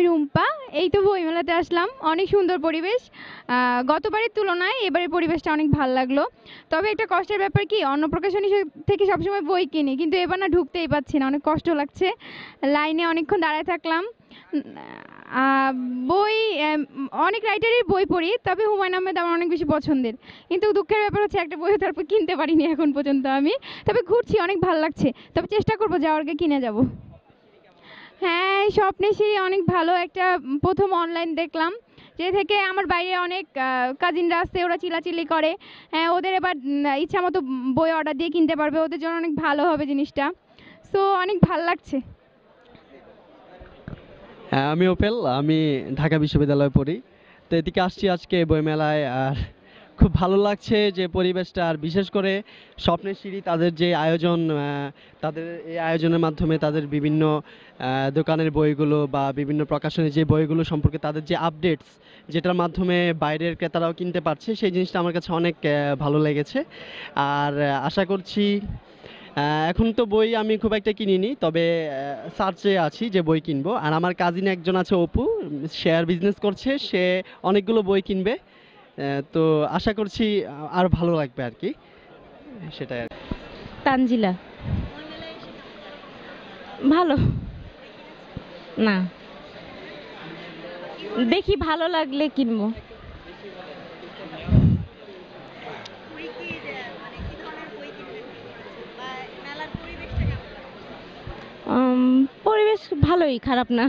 আমি রুম্পা। এই তো বইমেলাতে আসলাম, অনেক সুন্দর পরিবেশ। গতবারের তুলনায় এবারের পরিবেশটা অনেক ভালো লাগলো। তবে একটা কষ্টের ব্যাপার কি, অন্য প্রকাশনী থেকে সবসময় বই কিনি, কিন্তু এবার না ঢুকতেই পাচ্ছি না, অনেক কষ্ট লাগছে। লাইনে অনেকক্ষণ দাঁড়ায় থাকলাম। আহ, বই অনেক রাইটারের বই পড়ি, তবে হুমায়ুন আহমেদ আমার অনেক বেশি পছন্দের। কিন্তু দুঃখের ব্যাপার হচ্ছে একটা বইও তারপর কিনতে পারিনি এখন পর্যন্ত আমি। তবে ঘুরছি, অনেক ভালো লাগছে, তবে চেষ্টা করবো যাওয়ার আগে কিনে যাব। হ্যাঁ, স্বপ্নের সিঁড়ি অনেক ভালো একটা প্রথম অনলাইন দেখলাম, যে থেকে আমার বাইরে অনেক কাজিনরা আসছে, ওরা চিল্লাচিল্লি করে। হ্যাঁ, ওদের এবার ইচ্ছা মতো বই অর্ডার দিয়ে কিনতে পারবে, ওদের জন্য অনেক ভালো হবে জিনিসটা। সো অনেক ভালো লাগছে। হ্যাঁ, আমি ওপেল, আমি ঢাকা বিশ্ববিদ্যালয়ে পড়ি। তো এদিকে আসছি আজকে বইমেলায়, আর খুব ভালো লাগছে যে পরিবেশটা, আর বিশেষ করে স্বপ্নের সিঁড়ি তাদের যে আয়োজন, তাদের এই আয়োজনের মাধ্যমে তাদের বিভিন্ন দোকানের বইগুলো বা বিভিন্ন প্রকাশনের যে বইগুলো সম্পর্কে তাদের যে আপডেটস, যেটার মাধ্যমে বাইরের ক্রেতারাও কিনতে পারছে, সেই জিনিসটা আমার কাছে অনেক ভালো লেগেছে। আর আশা করছি, এখন তো বই আমি খুব একটা কিনিনি, তবে সার্চে আছি যে বই কিনবো। আর আমার কাজিন একজন আছে, অপু, শেয়ার বিজনেস করছে, সে অনেকগুলো বই কিনবে। তো আশা করছি আর ভালো লাগবে আর কি, সেটাই আর কি। তানজিলা। ভালো। না, দেখি ভালো লাগলে কিনবো। পরিবেশ ভালোই, খারাপ না।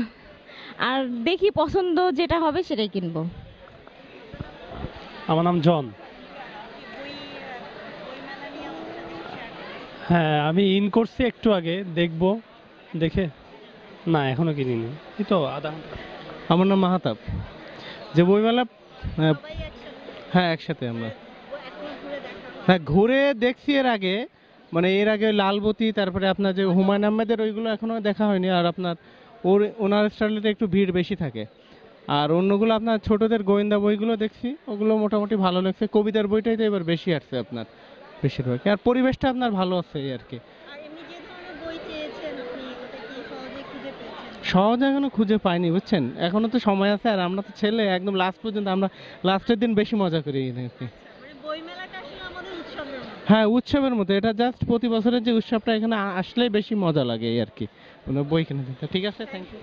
আর দেখি পছন্দ যেটা হবে সেটাই কিনবো। আমার নাম জন। হ্যাঁ, আমি ইন করছি একটু আগে, দেখবো। দেখে না, এখনো কিনিনি, এই তো আধা ঘন্টা। আমার নাম মাহাতাব। যে বইমেলা, হ্যাঁ, হ্যাঁ একসাথে আমরা। হ্যাঁ, ঘুরে দেখছি এর আগে, মানে এর আগে লালবতী, তারপরে আপনার যে হুমায়ুন আহমেদের ওইগুলো এখনো দেখা হয়নি। আর আপনার ওনার স্টাইলেতে একটু ভিড় বেশি থাকে। আর অন্যগুলো আপনার ছোটদের গোয়েন্দা বইগুলো দেখছি, ওগুলো মোটামুটি ভালো লাগছে। কবিতার বইটাই তো এবার বেশি আসছে আপনার, বেশিরভাগ। আর পরিবেশটা আপনার ভালো আছে এই আর কি। সহজে এখনো খুঁজে পাইনি, বুঝছেন, এখনো তো সময় আছে। আর আমরা তো ছেলে, একদম লাস্ট পর্যন্ত, আমরা লাস্টের দিন বেশি মজা করি আর কি। হ্যাঁ, উৎসবের মতো এটা, জাস্ট প্রতি বছরের যে উৎসবটা, এখানে আসলেই বেশি মজা লাগে এই আর কি, মানে বই কিনে দিতে। ঠিক আছে, থ্যাংক ইউ।